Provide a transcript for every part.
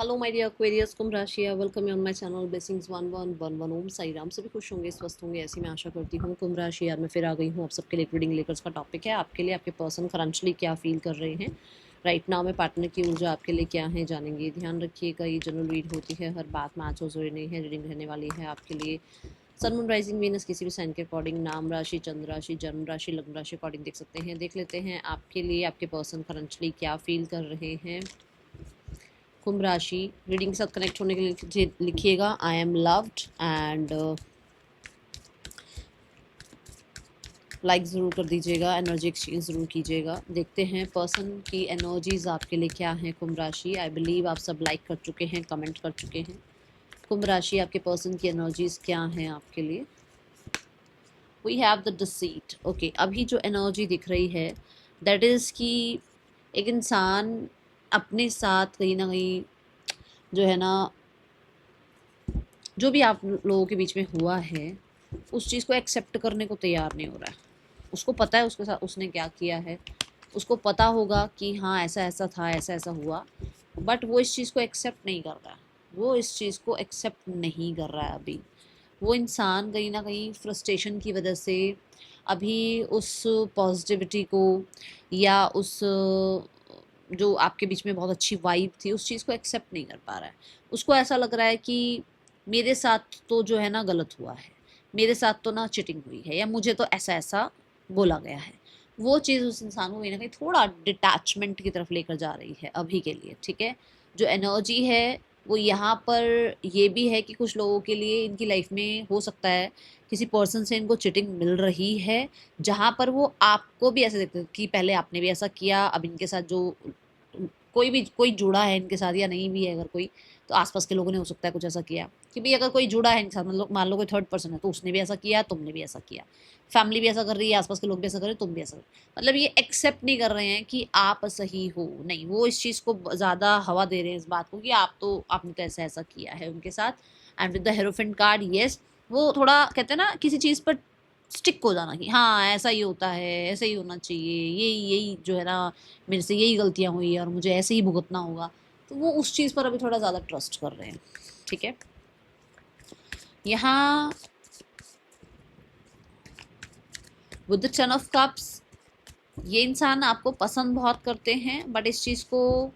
Hello my dear Aquarius, कुंभ राशि, welcome you on my channel blessings 1111 ओम साई राम। सभी खुश होंगे, स्वस्थ होंगे, ऐसी मैं आशा करती हूँ। कुंभ राशि यार मैं फिर आ गई हूँ आप सबके लिए एक रीडिंग लेकर। इसका टॉपिक है आपके लिए आपके पर्सन करंटली क्या फील कर रहे हैं राइट नाउ में, पार्टनर की ऊर्जा आपके लिए क्या है जानेंगे। ध्यान रखिएगा, ये जनरल रीड होती है, हर बात मैच हो जरूरी नहीं है। रीडिंग रहने वाली है आपके लिए सन मून राइजिंग वीनस किसी भी साइन के अकॉर्डिंग, नाम राशि, चंद्र राशि, जन्म राशि, लग्न राशि अकॉर्डिंग देख सकते हैं। देख लेते हैं आपके लिए आपके पर्सन करंटली क्या फील कर रहे हैं। कुंभ राशि रीडिंग के साथ कनेक्ट होने के लिए लिखिएगा I am loved and like ज़रूर कर दीजिएगा, एनर्जी एक्सचेंज ज़रूर कीजिएगा। देखते हैं पर्सन की एनर्जीज आपके लिए क्या हैं। कुंभ राशि आई बिलीव आप सब लाइक कर चुके हैं, कमेंट कर चुके हैं। कुंभ राशि आपके पर्सन की एनर्जीज क्या हैं आपके लिए। We have the deceit. Okay, अभी जो एनर्जी दिख रही है दैट इज़ कि एक इंसान अपने साथ कहीं ना कहीं जो है ना, जो भी आप लोगों के बीच में हुआ है उस चीज़ को एक्सेप्ट करने को तैयार नहीं हो रहा है। उसको पता है उसके साथ उसने क्या किया है, उसको पता होगा कि हाँ ऐसा ऐसा था, ऐसा ऐसा हुआ, बट वो इस चीज़ को एक्सेप्ट नहीं कर रहा है। वो इस चीज़ को एक्सेप्ट नहीं कर रहा है अभी। वो इंसान कहीं ना कहीं फ्रस्ट्रेशन की वजह से अभी उस पॉजिटिविटी को या उस जो आपके बीच में बहुत अच्छी वाइब थी उस चीज़ को एक्सेप्ट नहीं कर पा रहा है। उसको ऐसा लग रहा है कि मेरे साथ तो जो है ना गलत हुआ है, मेरे साथ तो ना चिटिंग हुई है, या मुझे तो ऐसा ऐसा बोला गया है। वो चीज़ उस इंसान को कहीं ना कहीं थोड़ा डिटैचमेंट की तरफ लेकर जा रही है अभी के लिए। ठीक है, जो एनर्जी है वो यहाँ पर ये भी है कि कुछ लोगों के लिए इनकी लाइफ में हो सकता है किसी पर्सन से इनको चिटिंग मिल रही है, जहाँ पर वो आपको भी ऐसे देखते हैं कि पहले आपने भी ऐसा किया, अब इनके साथ जो कोई जुड़ा है इनके साथ या नहीं भी है, अगर कोई तो आसपास के लोगों ने हो सकता है कुछ ऐसा किया कि भाई अगर कोई जुड़ा है इनके साथ, मतलब मान लो कोई थर्ड पर्सन है तो उसने भी ऐसा किया, तुमने भी ऐसा किया, फैमिली भी ऐसा कर रही है, आसपास के लोग भी ऐसा कर रहे हैं, तुम भी ऐसा कर, मतलब ये एक्सेप्ट नहीं कर रहे हैं कि आप सही हो। नहीं, वो इस चीज़ को ज़्यादा हवा दे रहे हैं इस बात को कि आपने तो ऐसा ऐसा किया है उनके साथ। And with the hierophant card, yes, वो थोड़ा कहते हैं ना किसी चीज़ पर स्टिक हो जाना कि हाँ ऐसा ही होता है, ऐसा ही होना चाहिए, यही यही जो है ना, मेरे से यही गलतियाँ हुई और मुझे ऐसे ही भुगतना होगा। तो वो उस चीज़ पर अभी थोड़ा ज़्यादा ट्रस्ट कर रहे हैं। ठीक है, यहाँ with the ten of cups, ये इंसान आपको पसंद बहुत करते हैं, बट इस चीज़ को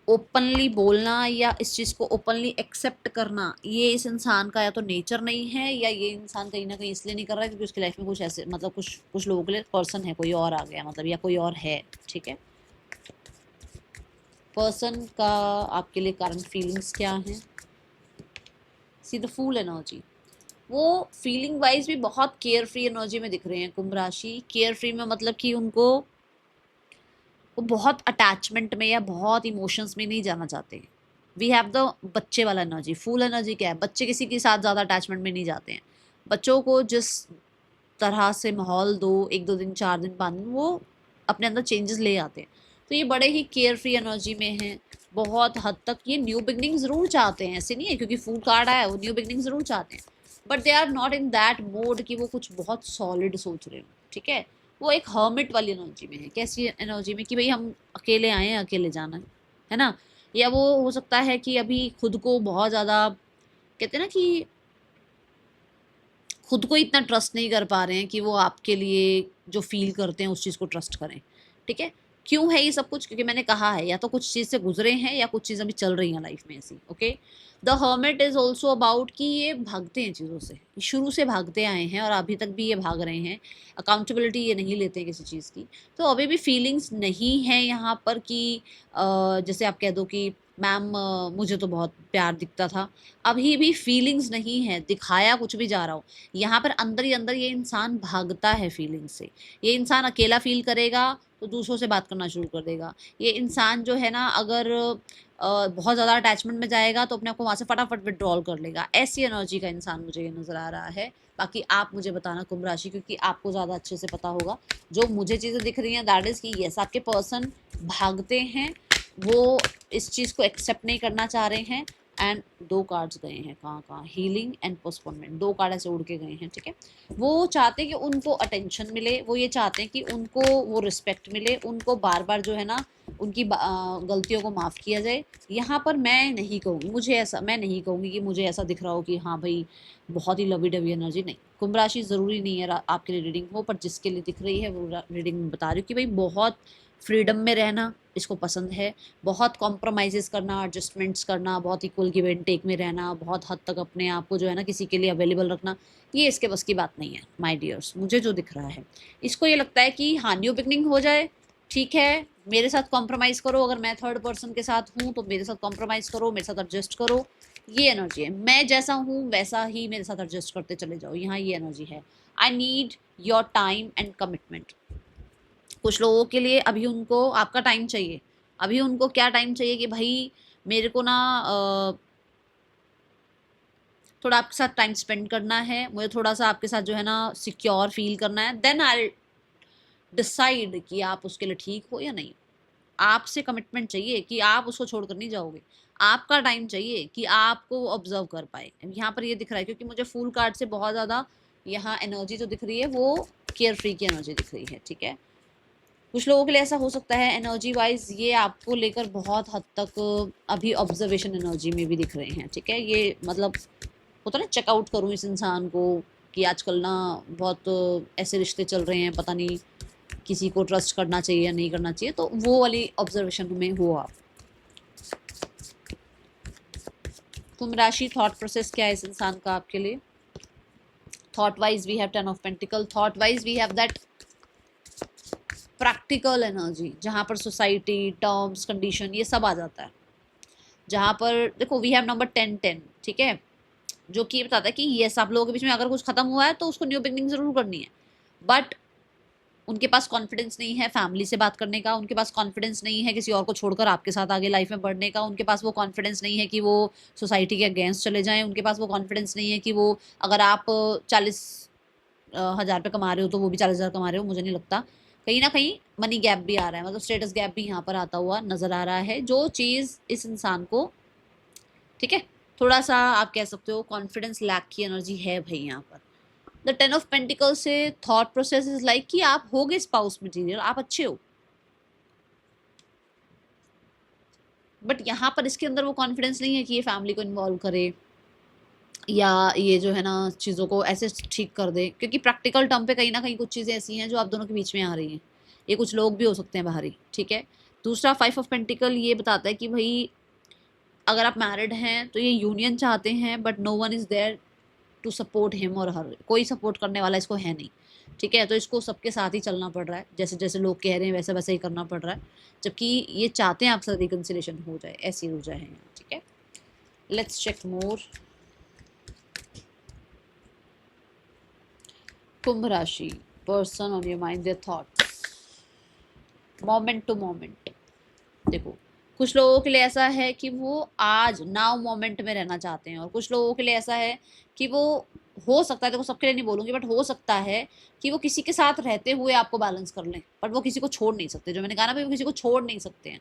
ओपनली बोलना या इस चीज़ को ओपनली एक्सेप्ट करना ये इस इंसान का या तो नेचर नहीं है, या ये इंसान कहीं ना कहीं इसलिए नहीं कर रहा है क्योंकि उसकी लाइफ में कुछ ऐसे, मतलब कुछ लोगों के लिए पर्सन है, कोई और आ गया मतलब, या कोई और है। ठीक है, पर्सन का आपके लिए करंट फीलिंग्स क्या हैं। सी द फूल एनर्जी, वो फीलिंग वाइज भी बहुत केयर फ्री एनर्जी में दिख रहे हैं कुंभ राशि। केयर फ्री में मतलब कि उनको वो बहुत अटैचमेंट में या बहुत इमोशंस में नहीं जाना चाहते। वी हैव द बच्चे वाला एनर्जी। फूल एनर्जी क्या है, बच्चे किसी के साथ ज़्यादा अटैचमेंट में नहीं जाते हैं। बच्चों को जिस तरह से माहौल दो, 1-2 दिन 4 दिन 5 दिन, वो अपने अंदर चेंजेस ले आते हैं। तो ये बड़े ही केयर फ्री एनर्जी में हैं। बहुत हद तक ये न्यू बिगनिंग ज़रूर चाहते हैं, ऐसे नहीं है क्योंकि फूल कार्ड आया वो न्यू बिगनिंग ज़रूर चाहते हैं, but they are not in that mode कि वो कुछ बहुत सॉलिड सोच रहे हो। ठीक है, वो एक हर्मिट वाली एनर्जी में है। कैसी एनर्जी में कि भाई हम अकेले आए हैं, अकेले जाना है ना। या वो हो सकता है कि अभी खुद को बहुत ज़्यादा कहते हैं ना कि खुद को इतना ट्रस्ट नहीं कर पा रहे हैं कि वो आपके लिए जो फील करते हैं उस चीज़ को ट्रस्ट करें। ठीक है, क्यों है ये सब कुछ, क्योंकि मैंने कहा है या तो कुछ चीज़ से गुजरे हैं या कुछ चीज़ अभी चल रही हैं लाइफ में ऐसी। Okay, the hermit is also about कि ये भागते हैं चीज़ों से, शुरू से भागते आए हैं और अभी तक भी ये भाग रहे हैं। अकाउंटेबिलिटी ये नहीं लेते हैं किसी चीज़ की। तो अभी भी फीलिंग्स नहीं है यहाँ पर कि जैसे आप कह दो कि मैम मुझे तो बहुत प्यार दिखता था, अभी भी फीलिंग्स नहीं है, दिखाया कुछ भी जा रहा हो। यहाँ पर अंदर ही अंदर ये इंसान भागता है फीलिंग से। ये इंसान अकेला फील करेगा तो दूसरों से बात करना शुरू कर देगा। ये इंसान जो है ना, अगर बहुत ज़्यादा अटैचमेंट में जाएगा तो अपने आप को वहाँ से फटाफट विड्रॉल कर लेगा। ऐसी एनर्जी का इंसान मुझे ये नज़र आ रहा है। बाकी आप मुझे बताना कुंभ राशि, क्योंकि आपको ज़्यादा अच्छे से पता होगा। जो मुझे चीज़ें दिख रही हैं दैट इज़ कि यस, आपके पर्सन भागते हैं, वो इस चीज़ को एक्सेप्ट नहीं करना चाह रहे हैं। एंड 2 कार्ड्स गए हैं कहाँ कहाँ, हीलिंग एंड पोस्टपोनमेंट, 2 कार्ड ऐसे उड़ के गए हैं, ठीक है। वो चाहते हैं कि उनको अटेंशन मिले, वो ये चाहते हैं कि उनको वो रिस्पेक्ट मिले, उनको बार बार जो है ना उनकी गलतियों को माफ़ किया जाए। यहाँ पर मैं नहीं कहूँगी, मैं नहीं कहूँगी कि मुझे ऐसा दिख रहा हो कि हाँ भाई बहुत ही लवी डवी एनर्जी, नहीं। कुंभ राशि ज़रूरी नहीं है आपके लिए रीडिंग हो, पर जिसके लिए दिख रही है वो रीडिंग में बता रही हूँ कि भाई बहुत फ्रीडम में रहना इसको पसंद है, बहुत कॉम्प्रोमाइज़ेस करना, एडजस्टमेंट्स करना, बहुत इक्वल गिव एंड टेक में रहना, बहुत हद तक अपने आप को जो है ना किसी के लिए अवेलेबल रखना, ये इसके बस की बात नहीं है माय डियर्स, मुझे जो दिख रहा है। इसको ये लगता है कि हाँ न्यू बिगनिंग हो जाए, ठीक है, मेरे साथ कॉम्प्रोमाइज़ करो, अगर मैं थर्ड पर्सन के साथ हूँ तो मेरे साथ कॉम्प्रोमाइज़ करो, मेरे साथ एडजस्ट करो, ये एनर्जी है। मैं जैसा हूँ वैसा ही मेरे साथ एडजस्ट करते चले जाओ, यहाँ ये एनर्जी है। I need your time and commitment. कुछ लोगों के लिए अभी उनको आपका टाइम चाहिए, अभी उनको क्या टाइम चाहिए कि भाई मेरे को ना थोड़ा आपके साथ टाइम स्पेंड करना है, मुझे थोड़ा सा आपके साथ जो है ना सिक्योर फील करना है, देन आई डिसाइड कि आप उसके लिए ठीक हो या नहीं। आपसे कमिटमेंट चाहिए कि आप उसको छोड़कर नहीं जाओगे, आपका टाइम चाहिए कि आपको ऑब्जर्व कर पाए। यहाँ पर ये दिख रहा है क्योंकि मुझे फूल कार्ड से बहुत ज़्यादा यहाँ एनर्जी जो दिख रही है वो केयर फ्री की एनर्जी दिख रही है, ठीक है। कुछ लोगों के लिए ऐसा हो सकता है एनर्जी वाइज ये आपको लेकर बहुत हद तक अभी ऑब्जर्वेशन एनर्जी में भी दिख रहे हैं, ठीक है। ये मतलब होता ना चेकआउट करूँ इस इंसान को कि आजकल ना बहुत ऐसे रिश्ते चल रहे हैं, पता नहीं किसी को ट्रस्ट करना चाहिए या नहीं करना चाहिए, तो वो वाली ऑब्जर्वेशन में हो आप। कुंभ राशि थॉट प्रोसेस क्या है इस इंसान का आपके लिए? Thought wise we have 10 of pentacle, thought wise we have that practical energy जहाँ पर सोसाइटी टर्म्स कंडीशन ये सब आ जाता है। जहाँ पर देखो वी हैव नंबर 10-10, ठीक है, जो कि बताता है कि यस आप लोगों के बीच में अगर कुछ खत्म हुआ है तो उसको न्यू बिगनिंग जरूर करनी है, बट उनके पास कॉन्फिडेंस नहीं है फैमिली से बात करने का, उनके पास कॉन्फिडेंस नहीं है किसी और को छोड़कर आपके साथ आगे लाइफ में बढ़ने का, उनके पास वो कॉन्फिडेंस नहीं है कि वो सोसाइटी के अगेंस्ट चले जाएं, उनके पास वो कॉन्फिडेंस नहीं है कि वो अगर आप 40,000 रुपये कमा रहे हो तो वो भी 40,000 कमा रहे हो। मुझे नहीं लगता, कहीं ना कहीं मनी गैप भी आ रहा है, मतलब स्टेटस गैप भी यहाँ पर आता हुआ नजर आ रहा है, जो चीज़ इस इंसान को, ठीक है, थोड़ा सा आप कह सकते हो कॉन्फिडेंस लैक की एनर्जी है भाई यहाँ पर। द 10 ऑफ पेंटिकल से थॉट प्रोसेस इज लाइक कि आप होगे स्पाउस मटेरियल, आप अच्छे हो, बट यहाँ पर इसके अंदर वो कॉन्फिडेंस नहीं है कि ये फैमिली को इन्वॉल्व करे या ये जो है ना चीज़ों को ऐसे ठीक कर दे, क्योंकि प्रैक्टिकल टर्म पे कहीं ना कहीं कुछ चीज़ें ऐसी हैं जो आप दोनों के बीच में आ रही हैं। ये कुछ लोग भी हो सकते हैं बाहरी, ठीक है। दूसरा 5 ऑफ पेंटिकल ये बताता है कि भाई अगर आप मैरिड हैं तो ये यूनियन चाहते हैं, but no one is there to support him और हर, कोई सपोर्ट करने वाला इसको है नहीं, ठीक है। तो इसको सबके साथ ही चलना पड़ रहा है, जैसे जैसे लोग कह रहे हैं वैसे वैसे ही करना पड़ रहा है, जबकि ये चाहते हैं आपसे रिकन्सिलेशन हो जाए, ऐसी ऊर्जा है यहाँ, ठीक है। Let's check more. कुंभ राशि person on your mind, their thoughts moment to moment. देखो कुछ लोगों के लिए ऐसा है कि वो आज नाउ मोमेंट में रहना चाहते हैं, और कुछ लोगों के लिए ऐसा है कि वो हो सकता है, देखो सबके लिए नहीं बोलूंगी, बट हो सकता है कि वो किसी के साथ रहते हुए आपको बैलेंस कर लें, बट वो किसी को छोड़ नहीं सकते, जो मैंने कहा ना भाई वो किसी को छोड़ नहीं सकते हैं,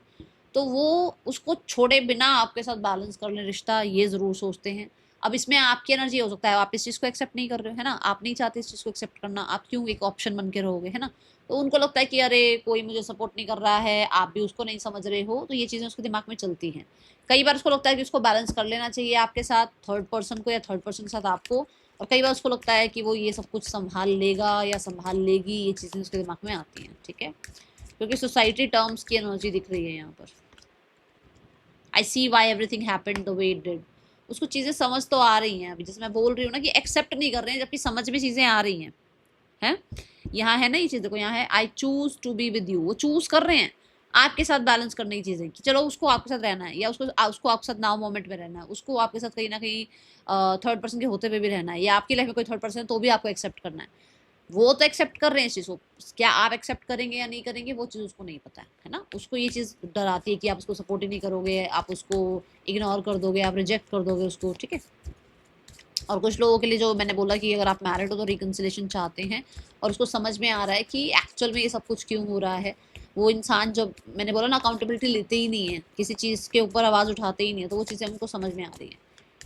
तो वो उसको छोड़े बिना आपके साथ बैलेंस कर लें रिश्ता, ये ज़रूर सोचते हैं। अब इसमें आपकी एनर्जी हो सकता है आप इस चीज़ को एक्सेप्ट नहीं कर रहे हो, है ना, आप नहीं चाहते इस चीज़ को एक्सेप्ट करना, आप क्यों एक ऑप्शन बन के रहोगे, है ना। तो उनको लगता है कि अरे कोई मुझे सपोर्ट नहीं कर रहा है, आप भी उसको नहीं समझ रहे हो, तो ये चीज़ें उसके दिमाग में चलती हैं। कई बार उसको लगता है कि उसको बैलेंस कर लेना चाहिए आपके साथ, थर्ड पर्सन को या थर्ड पर्सन के साथ आपको, और कई बार उसको लगता है कि वो ये सब कुछ संभाल लेगा या संभाल लेगी, ये चीज़ें उसके दिमाग में आती हैं, ठीक है, क्योंकि सोसाइटी टर्म्स की एनर्जी दिख रही है यहाँ पर। I see why everything happened the way it did. उसको चीज़ें समझ तो आ रही हैं, अभी जैसे मैं बोल रही हूँ ना कि एक्सेप्ट नहीं कर रहे हैं, जबकि समझ में चीज़ें आ रही हैं यहाँ है ना ये चीज़, देखो यहाँ है I choose to be with you, वो चूज कर रहे हैं आपके साथ बैलेंस करने की चीज़ें, कि चलो उसको आपके साथ रहना है, या उसको आपके साथ नाउ मोमेंट में रहना है, उसको आपके साथ कहीं ना कहीं थर्ड पर्सन के होते हुए भी रहना है, या आपकी लाइफ में कोई थर्ड पर्सन है तो भी आपको एक्सेप्ट करना है। वो तो एक्सेप्ट कर रहे हैं इस चीज़ को, क्या आप एक्सेप्ट करेंगे या नहीं करेंगे वो चीज़ उसको नहीं पता है ना। उसको ये चीज़ डराती है कि आप उसको सपोर्ट ही नहीं करोगे, आप उसको इग्नोर कर दोगे, आप रिजेक्ट कर दोगे उसको, ठीक है। और कुछ लोगों के लिए जो मैंने बोला कि अगर आप मैरिड हो तो रिकन्सिलेशन चाहते हैं, और उसको समझ में आ रहा है कि एक्चुअल में ये सब कुछ क्यों हो रहा है, वो इंसान जो मैंने बोला ना अकाउंटेबिलिटी लेते ही नहीं है, किसी चीज़ के ऊपर आवाज़ उठाते ही नहीं है, तो वो चीज़ें हमको समझ में आ रही हैं।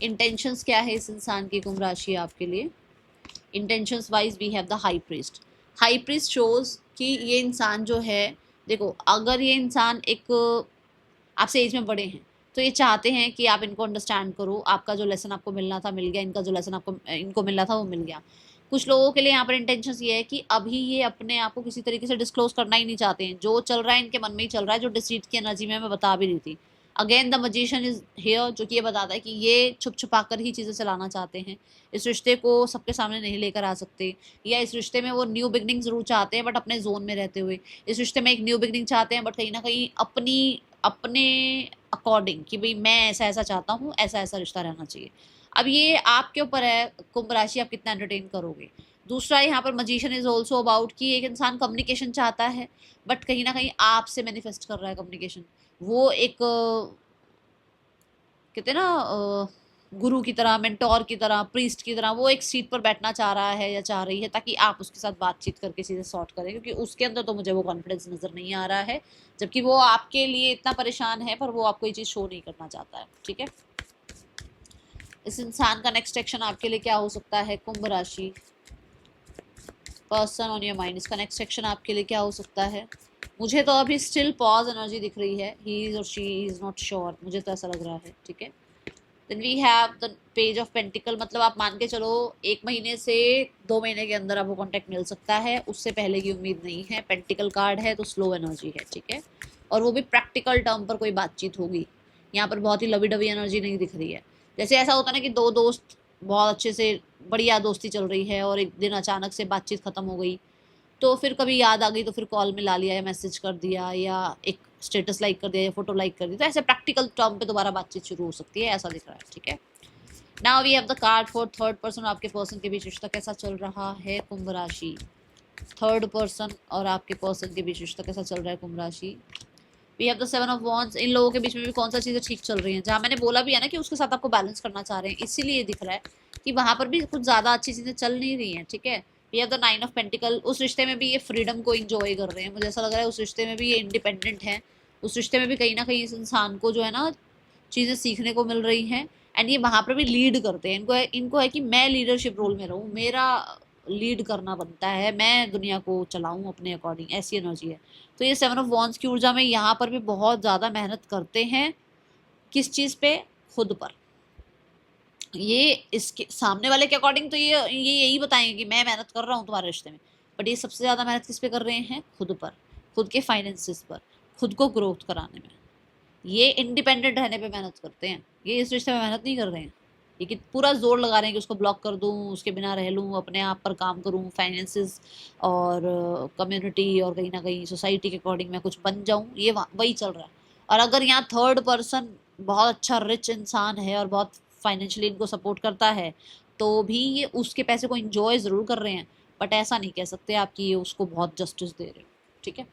इंटेंशंस क्या है इस इंसान की, कुंभ राशि आपके लिए? Intentions wise we have the high priest. High priest shows कि ये इंसान जो है, देखो अगर ये इंसान एक आपसे एज में बड़े हैं तो ये चाहते हैं कि आप इनको अंडरस्टैंड करो, आपका जो लेसन आपको मिलना था मिल गया, इनका जो लेसन आपको इनको मिलना था वो मिल गया। कुछ लोगों के लिए यहाँ पर इंटेंशन ये है कि अभी ये अपने आप को किसी तरीके से डिस्क्लोज करना ही नहीं चाहते हैं, जो चल रहा है इनके मन में ही चल रहा है, जो डिसीट की एनर्जी में मैं बता भी रही थी। Again the magician is here, जो कि ये बताता है कि ये छुप छुपा कर ही चीज़ें चलाना चाहते हैं, इस रिश्ते को सबके सामने नहीं लेकर आ सकते, या इस रिश्ते में वो न्यू बिगनिंग जरूर चाहते हैं बट अपने जोन में रहते हुए, इस रिश्ते में एक न्यू बिगनिंग चाहते हैं बट कहीं ना कहीं अपने अकॉर्डिंग कि भाई मैं ऐसा ऐसा चाहता हूँ, ऐसा ऐसा रिश्ता रहना चाहिए। अब ये आपके ऊपर है कुंभ राशि, आप कितना एंटरटेन करोगे। दूसरा यहाँ पर मजिशियन इज ऑल्सो अबाउट कि एक इंसान कम्युनिकेशन चाहता है बट कहीं ना कहीं आपसे मैनिफेस्ट कर रहा है कम्युनिकेशन। वो एक कहते हैं ना गुरु की तरह, मेंटोर की तरह, प्रीस्ट की तरह वो एक सीट पर बैठना चाह रहा है या चाह रही है ताकि आप उसके साथ बातचीत करके चीज़ें सॉर्ट करें, क्योंकि उसके अंदर तो मुझे वो कॉन्फिडेंस नज़र नहीं आ रहा है, जबकि वो आपके लिए इतना परेशान है पर वो आपको ये चीज़ शो नहीं करना चाहता है। ठीक है, इस इंसान का नेक्स्ट एक्शन आपके लिए क्या हो सकता है, कुंभ राशि पर्सन ऑन योर माइंड, इसका नेक्स्ट एक्शन आपके लिए क्या हो सकता है? मुझे तो अभी स्टिल पॉज एनर्जी दिख रही है, ही इज और शी इज नॉट श्योर, मुझे तो ऐसा लग रहा है। ठीक है, then we have the page of pentacle, मतलब आप मान के चलो 1 महीने से 2 महीने के अंदर आपको कॉन्टेक्ट मिल सकता है, उससे पहले की उम्मीद नहीं है। पेंटिकल कार्ड है तो स्लो एनर्जी है। ठीक है, और वो भी प्रैक्टिकल टर्म पर कोई बातचीत होगी, यहाँ पर बहुत ही लवी डवी एनर्जी नहीं दिख रही है। जैसे ऐसा होता है ना कि दो दोस्त बहुत अच्छे से बढ़िया दोस्ती चल रही है और एक दिन अचानक से बातचीत खत्म हो गई, तो फिर कभी याद आ गई तो फिर कॉल मिला लिया या मैसेज कर दिया या एक स्टेटस लाइक कर दिया या फोटो लाइक कर दी, तो ऐसे प्रैक्टिकल टर्म पे दोबारा बातचीत शुरू हो सकती है, ऐसा दिख रहा है। ठीक है, now we have the card for third person, आपके पर्सन के बीच रिश्ता कैसा चल रहा है, कुंभ राशि। थर्ड पर्सन और आपके पर्सन के बीच रिश्ता कैसा चल रहा है, कुंभ राशि। We have the 7 of wands, इन लोगों के बीच में भी कौन सा चीज़ें ठीक चल रही हैं, जहाँ मैंने बोला भी है ना कि उसके साथ आपको बैलेंस करना चाह रहे हैं, इसीलिए दिख रहा है कि वहाँ पर भी कुछ ज़्यादा अच्छी चीज़ें चल नहीं रही हैं। ठीक है, we have the 9 of pentacle, उस रिश्ते में भी ये फ्रीडम को इंजॉय कर रहे हैं, मुझे ऐसा लग रहा है उस रिश्ते में भी ये इंडिपेंडेंट है, उस रिश्ते में भी कहीं ना कहीं इस इंसान को जो है ना चीज़ें सीखने को मिल रही हैं, एंड ये वहाँ पर भी लीड करते हैं, इनको है कि मैं लीडरशिप रोल में रहूँ, मेरा लीड करना बनता है, मैं दुनिया को चलाऊं अपने अकॉर्डिंग, ऐसी एनर्जी है। तो ये 7 ऑफ वॉन्ड्स की ऊर्जा में यहाँ पर भी बहुत ज़्यादा मेहनत करते हैं, किस चीज़ पे, खुद पर। ये इसके सामने वाले के अकॉर्डिंग तो ये यही बताएंगे कि मैं मेहनत कर रहा हूँ तुम्हारे रिश्ते में, बट ये सबसे ज़्यादा मेहनत किस पे कर रहे हैं, खुद पर, खुद के फाइनेंसिस पर, खुद को ग्रोथ कराने में। ये इंडिपेंडेंट रहने पे मेहनत करते हैं, ये इस रिश्ते में मेहनत नहीं कर रहे हैं, ये कि पूरा जोर लगा रहे हैं कि उसको ब्लॉक कर दूं, उसके बिना रह लूं, अपने आप पर काम करूं, फाइनेंसेस और कम्युनिटी और कहीं ना कहीं सोसाइटी के अकॉर्डिंग मैं कुछ बन जाऊं, ये वही चल रहा है। और अगर यहाँ थर्ड पर्सन बहुत अच्छा रिच इंसान है और बहुत फाइनेंशियली इनको सपोर्ट करता है, तो भी ये उसके पैसे को इंजॉय ज़रूर कर रहे हैं, बट ऐसा नहीं कह सकते आप कि ये उसको बहुत जस्टिस दे रहे हो। ठीक है,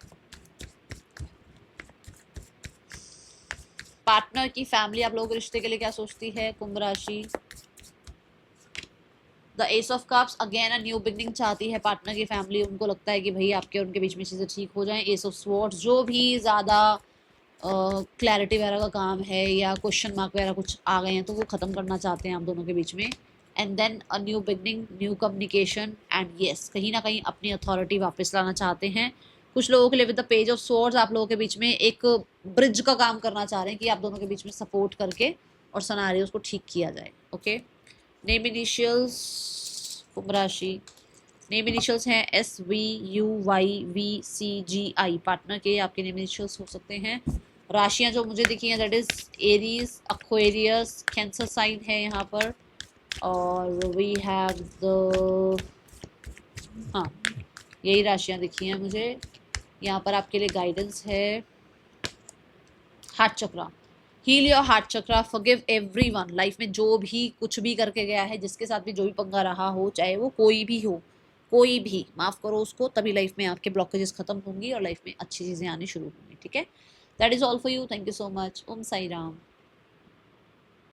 पार्टनर की फैमिली आप लोगों के रिश्ते के लिए क्या सोचती है, कुंभ राशि। The S of cups, again a new beginning चाहती है पार्टनर की फैमिली, उनको लगता है कि भाई आपके और उनके बीच में चीज़ें ठीक हो जाएं। एस ऑफ स्वॉर्ड्स, जो भी ज़्यादा क्लैरिटी वगैरह का काम है या क्वेश्चन मार्क वगैरह कुछ आ गए हैं तो वो ख़त्म करना चाहते हैं आप दोनों के बीच में। And then a new beginning, new communication, and yes कहीं ना कहीं अपनी अथॉरिटी वापस लाना चाहते हैं। कुछ लोगों के लिए with the page of swords आप लोगों के बीच में एक ब्रिज का काम करना चाह रहे हैं कि आप दोनों के बीच में सपोर्ट करके और सिनेरियोस को ठीक किया जाए। ओके, नेम इनिशियल्स, कुंभ राशि। नेम इनिशियल्स हैं SVUYVCGI, पार्टनर के आपके नेम इनिशियल्स हो सकते हैं। राशियां जो मुझे दिखी हैं that is Aries, Aquarius, Cancer sign है यहाँ पर, और वी हैव द, हाँ यही राशियां दिखी हैं मुझे। यहाँ पर आपके लिए गाइडेंस है heart chakra, heal your heart chakra, forgive everyone, life में जो भी कुछ भी करके गया है, जिसके साथ भी जो भी पंगा रहा हो, चाहे वो कोई भी हो, कोई भी माफ़ करो उसको, तभी लाइफ में आपके ब्लॉकेजेस खत्म होंगी और लाइफ में अच्छी चीज़ें आनी शुरू होंगी। ठीक है, that is all for you, thank you so much, Om Sai Ram.